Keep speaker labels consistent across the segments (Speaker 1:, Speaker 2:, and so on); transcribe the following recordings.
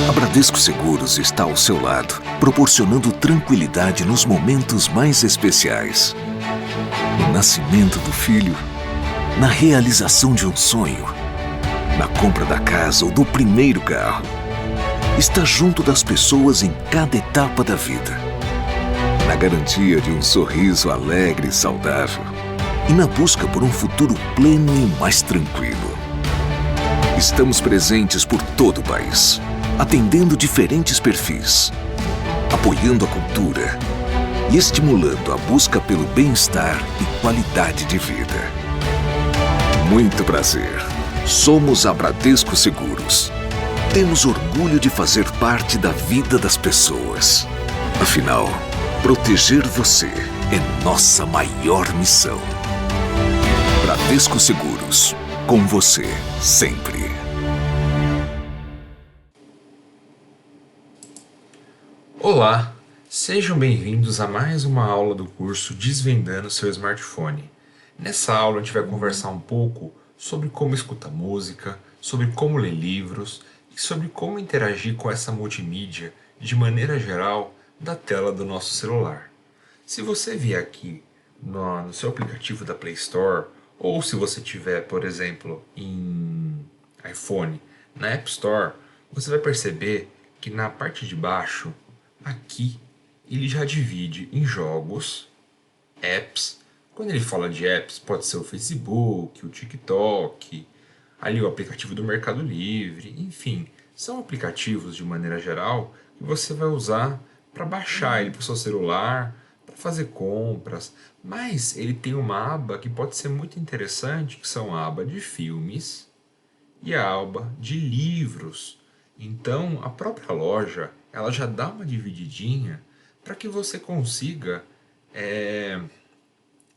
Speaker 1: A Bradesco Seguros está ao seu lado, proporcionando tranquilidade nos momentos mais especiais. No nascimento do filho, na realização de um sonho, na compra da casa ou do primeiro carro. Está junto das pessoas em cada etapa da vida. Na garantia de um sorriso alegre e saudável. E na busca por um futuro pleno e mais tranquilo. Estamos presentes por todo o país, atendendo diferentes perfis, apoiando a cultura e estimulando a busca pelo bem-estar e qualidade de vida. Muito prazer. Somos a Bradesco Seguros. Temos orgulho de fazer parte da vida das pessoas. Afinal, proteger você é nossa maior missão. Bradesco Seguros. Com você, sempre.
Speaker 2: Olá, sejam bem-vindos a mais uma aula do curso Desvendando seu Smartphone. Nessa aula a gente vai conversar um pouco sobre como escutar música, sobre como ler livros e sobre como interagir com essa multimídia de maneira geral da tela do nosso celular. Se você vier aqui no seu aplicativo da Play Store ou se você tiver, por exemplo, em iPhone, na App Store, você vai perceber que na parte de baixo, aqui, ele já divide em jogos, apps. Quando ele fala de apps, pode ser o Facebook, o TikTok, ali o aplicativo do Mercado Livre, enfim, são aplicativos de maneira geral que você vai usar para baixar ele para o seu celular, para fazer compras, mas ele tem uma aba que pode ser muito interessante, que são a aba de filmes e a aba de livros. Então, a própria loja, ela já dá uma divididinha para que você consiga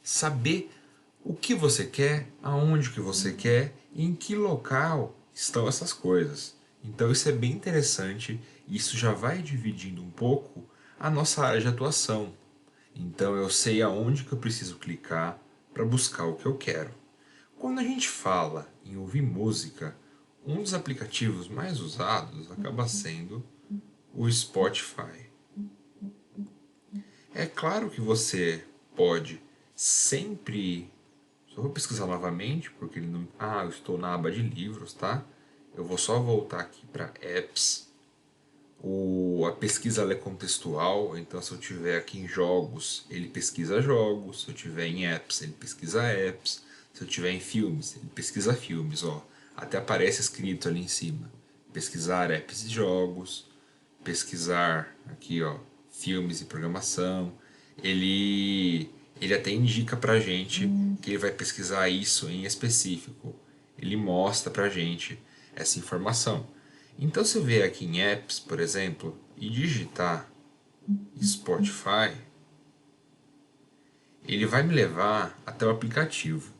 Speaker 2: saber o que você quer, aonde que você quer e em que local estão essas coisas. Então isso é bem interessante, isso já vai dividindo um pouco a nossa área de atuação. Então eu sei aonde que eu preciso clicar para buscar o que eu quero. Quando a gente fala em ouvir música, um dos aplicativos mais usados acaba sendo o Spotify. É claro que você pode sempre... Só vou pesquisar novamente, porque ele não... eu estou na aba de livros, tá? Eu vou só voltar aqui para apps. A pesquisa ela é contextual, então se eu tiver aqui em jogos, ele pesquisa jogos. Se eu tiver em apps, ele pesquisa apps. Se eu tiver em filmes, ele pesquisa filmes, ó. Até aparece escrito ali em cima. Pesquisar apps e jogos. Pesquisar aqui, ó, filmes e programação. Ele até indica pra gente que ele vai pesquisar isso em específico. Ele mostra pra gente essa informação. Então se eu vier aqui em apps, por exemplo, e digitar Spotify, ele vai me levar até o aplicativo.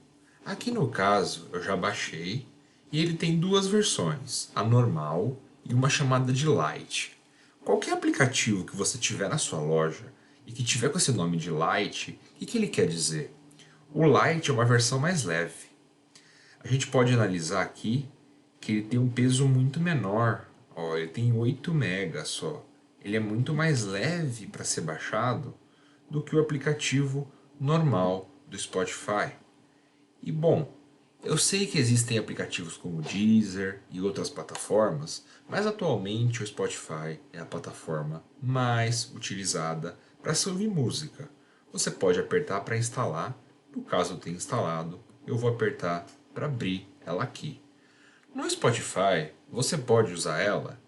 Speaker 2: Aqui no caso eu já baixei e ele tem duas versões, a normal e uma chamada de Lite. Qualquer aplicativo que você tiver na sua loja e que tiver com esse nome de Lite, o que ele quer dizer? O Lite é uma versão mais leve. A gente pode analisar aqui que ele tem um peso muito menor. Ó, ele tem 8 MB só. Ele é muito mais leve para ser baixado do que o aplicativo normal do Spotify. E bom, eu sei que existem aplicativos como o Deezer e outras plataformas, mas atualmente o Spotify é a plataforma mais utilizada para se ouvir música. Você pode apertar para instalar, no caso eu tenha instalado, eu vou apertar para abrir ela aqui. No Spotify, você pode usar ela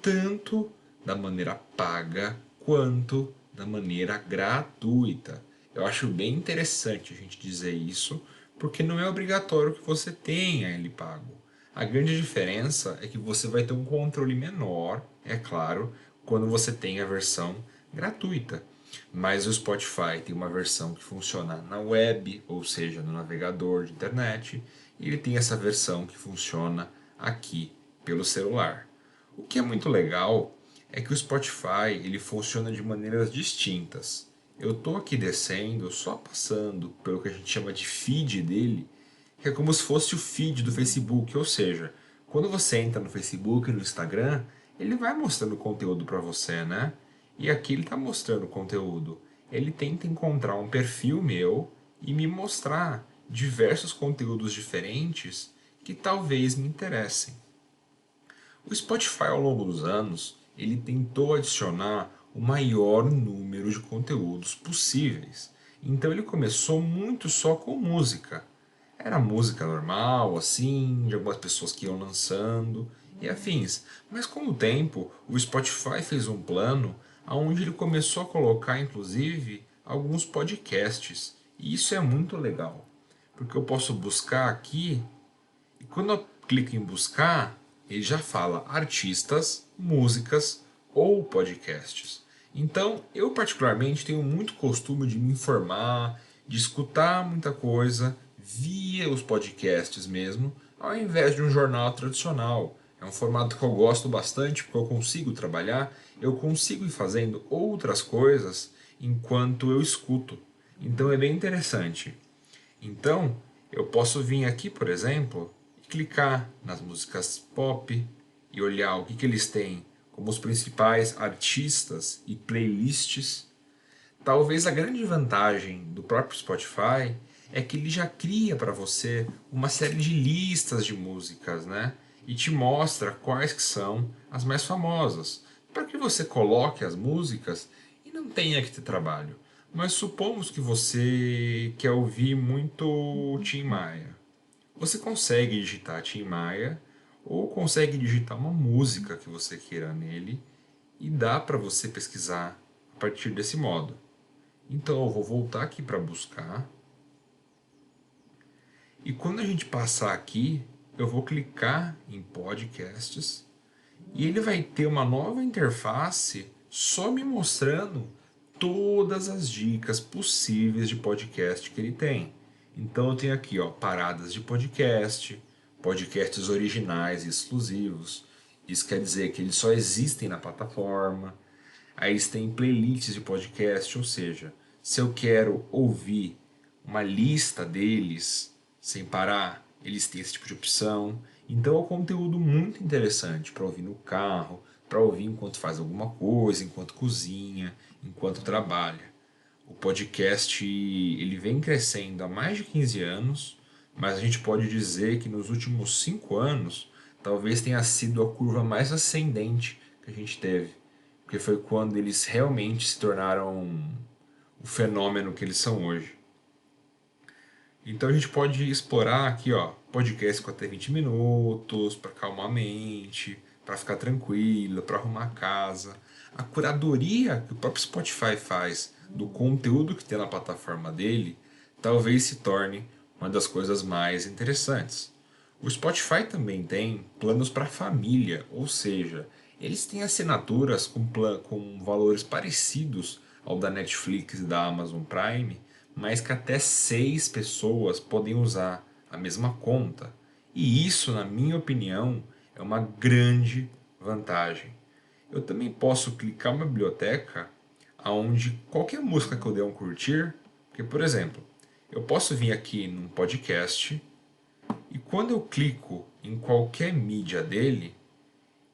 Speaker 2: tanto da maneira paga quanto da maneira gratuita. Eu acho bem interessante a gente dizer isso, porque não é obrigatório que você tenha ele pago. A grande diferença é que você vai ter um controle menor, é claro, quando você tem a versão gratuita. Mas o Spotify tem uma versão que funciona na web, ou seja, no navegador de internet, e ele tem essa versão que funciona aqui pelo celular. O que é muito legal é que o Spotify ele funciona de maneiras distintas. Eu estou aqui descendo, só passando pelo que a gente chama de feed dele, que é como se fosse o feed do Facebook, ou seja, quando você entra no Facebook e no Instagram, ele vai mostrando conteúdo para você, né? E aqui ele está mostrando conteúdo. Ele tenta encontrar um perfil meu e me mostrar diversos conteúdos diferentes que talvez me interessem. O Spotify, ao longo dos anos, ele tentou adicionar o maior número de conteúdos possíveis. Então ele começou muito só com música. Era música normal, assim, de algumas pessoas que iam lançando e afins. Mas com o tempo, o Spotify fez um plano onde ele começou a colocar, inclusive, alguns podcasts. E isso é muito legal, porque eu posso buscar aqui e quando eu clico em buscar, ele já fala artistas, músicas ou podcasts. Então, eu particularmente tenho muito costume de me informar, de escutar muita coisa via os podcasts mesmo, ao invés de um jornal tradicional. É um formato que eu gosto bastante porque eu consigo trabalhar, eu consigo ir fazendo outras coisas enquanto eu escuto. Então é bem interessante. Então, eu posso vir aqui, por exemplo, e clicar nas músicas pop e olhar o que eles têm como os principais artistas e playlists. Talvez a grande vantagem do próprio Spotify é que ele já cria para você uma série de listas de músicas, né? E te mostra quais que são as mais famosas, para que você coloque as músicas e não tenha que ter trabalho. Mas supomos que você quer ouvir muito Tim Maia. Você consegue digitar Tim Maia ou consegue digitar uma música que você queira nele e dá para você pesquisar a partir desse modo. Então eu vou voltar aqui para buscar. E quando a gente passar aqui, eu vou clicar em podcasts e ele vai ter uma nova interface só me mostrando todas as dicas possíveis de podcast que ele tem. Então eu tenho aqui, ó, paradas de podcast, podcasts originais e exclusivos. Isso quer dizer que eles só existem na plataforma. Aí tem playlists de podcast, ou seja, se eu quero ouvir uma lista deles sem parar, eles têm esse tipo de opção. Então é um conteúdo muito interessante para ouvir no carro, para ouvir enquanto faz alguma coisa, enquanto cozinha, enquanto trabalha. O podcast ele vem crescendo há mais de 15 anos, mas a gente pode dizer que nos últimos 5 anos talvez tenha sido a curva mais ascendente que a gente teve, porque foi quando eles realmente se tornaram o fenômeno que eles são hoje. Então a gente pode explorar aqui, ó, podcast com até 20 minutos, para acalmar a mente, para ficar tranquilo, para arrumar a casa. A curadoria que o próprio Spotify faz do conteúdo que tem na plataforma dele talvez se torne uma das coisas mais interessantes. O Spotify também tem planos para família, ou seja, eles têm assinaturas com valores parecidos ao da Netflix e da Amazon Prime, mas que até 6 pessoas podem usar a mesma conta. E isso, na minha opinião, é uma grande vantagem. Eu também posso clicar na biblioteca onde qualquer música que eu der um curtir, porque, por exemplo, eu posso vir aqui num podcast e quando eu clico em qualquer mídia dele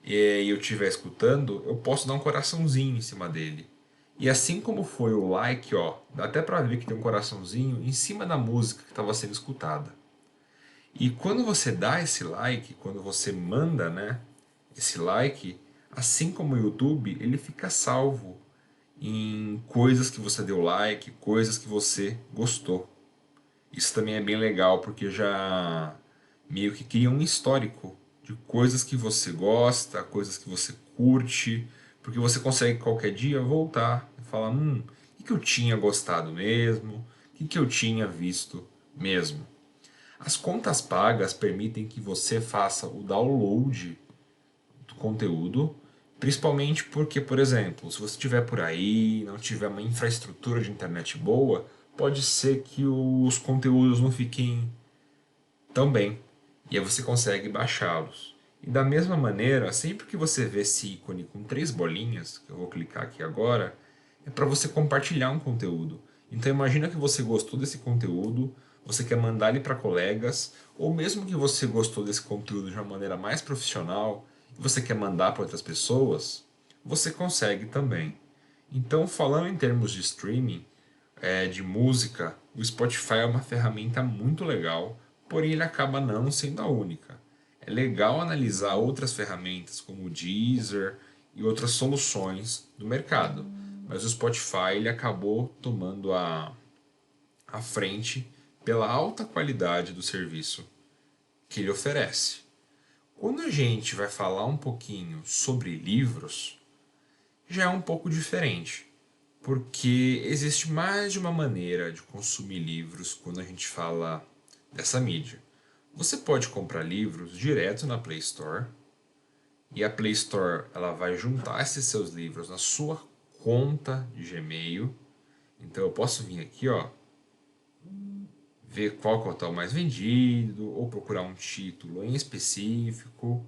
Speaker 2: e eu estiver escutando, eu posso dar um coraçãozinho em cima dele. E assim como foi o like, ó, dá até pra ver que tem um coraçãozinho em cima da música que estava sendo escutada. E quando você dá esse like, quando você manda, né, esse like, assim como o YouTube, ele fica salvo em coisas que você deu like, coisas que você gostou. Isso também é bem legal porque já meio que cria um histórico de coisas que você gosta, coisas que você curte, porque você consegue qualquer dia voltar e falar, o que eu tinha gostado mesmo, o que eu tinha visto mesmo. As contas pagas permitem que você faça o download do conteúdo, principalmente porque, por exemplo, se você estiver por aí, não tiver uma infraestrutura de internet boa, pode ser que os conteúdos não fiquem tão bem. E aí você consegue baixá-los. E da mesma maneira, sempre que você vê esse ícone com 3 bolinhas, que eu vou clicar aqui agora, é para você compartilhar um conteúdo. Então imagina que você gostou desse conteúdo, você quer mandar ele para colegas, ou mesmo que você gostou desse conteúdo de uma maneira mais profissional você quer mandar para outras pessoas, você consegue também. Então, falando em termos de streaming, de música, o Spotify é uma ferramenta muito legal, porém ele acaba não sendo a única. É legal analisar outras ferramentas como o Deezer e outras soluções do mercado, mas o Spotify ele acabou tomando a frente pela alta qualidade do serviço que ele oferece. Quando a gente vai falar um pouquinho sobre livros, já é um pouco diferente, porque existe mais de uma maneira de consumir livros quando a gente fala dessa mídia. Você pode comprar livros direto na Play Store e a Play Store ela vai juntar esses seus livros na sua conta de Gmail. Então eu posso vir aqui, ó, ver qual que é o tal mais vendido ou procurar um título em específico.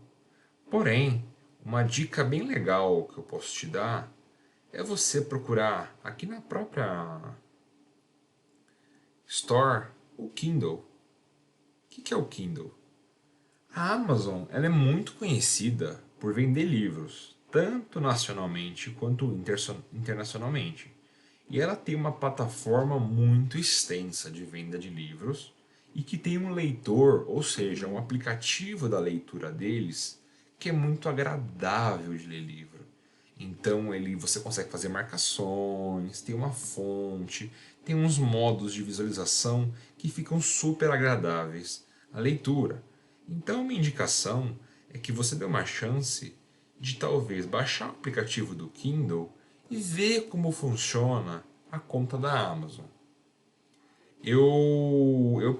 Speaker 2: Porém, uma dica bem legal que eu posso te dar é você procurar aqui na própria Store o Kindle. O que é o Kindle? A Amazon ela é muito conhecida por vender livros, tanto nacionalmente quanto internacionalmente. E ela tem uma plataforma muito extensa de venda de livros e que tem um leitor, ou seja, um aplicativo da leitura deles, que é muito agradável de ler livro. Então você consegue fazer marcações, tem uma fonte, tem uns modos de visualização que ficam super agradáveis à leitura. Então minha indicação é que você dê uma chance de talvez baixar o aplicativo do Kindle e ver como funciona a conta da Amazon.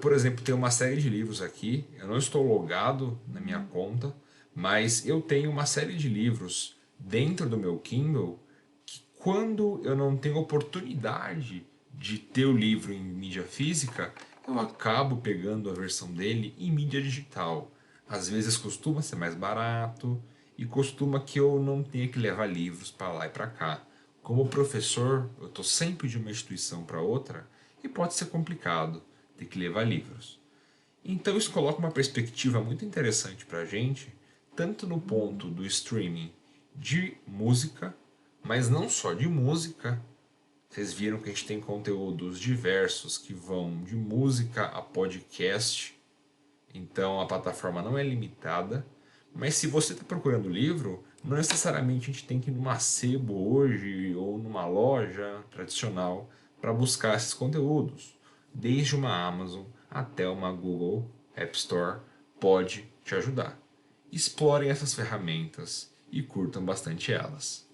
Speaker 2: Por exemplo, tenho uma série de livros aqui. Eu não estou logado na minha conta, mas eu tenho uma série de livros dentro do meu Kindle que, quando eu não tenho oportunidade de ter o livro em mídia física, eu acabo pegando a versão dele em mídia digital. Às vezes costuma ser mais barato e costuma que eu não tenha que levar livros para lá e para cá. Como professor, eu estou sempre de uma instituição para outra e pode ser complicado ter que levar livros. Então isso coloca uma perspectiva muito interessante para a gente, tanto no ponto do streaming de música, mas não só de música. Vocês viram que a gente tem conteúdos diversos que vão de música a podcast, então a plataforma não é limitada. Mas se você está procurando livro, não necessariamente a gente tem que ir numa sebo hoje ou numa loja tradicional para buscar esses conteúdos. Desde uma Amazon até uma Google App Store pode te ajudar. Explorem essas ferramentas e curtam bastante elas.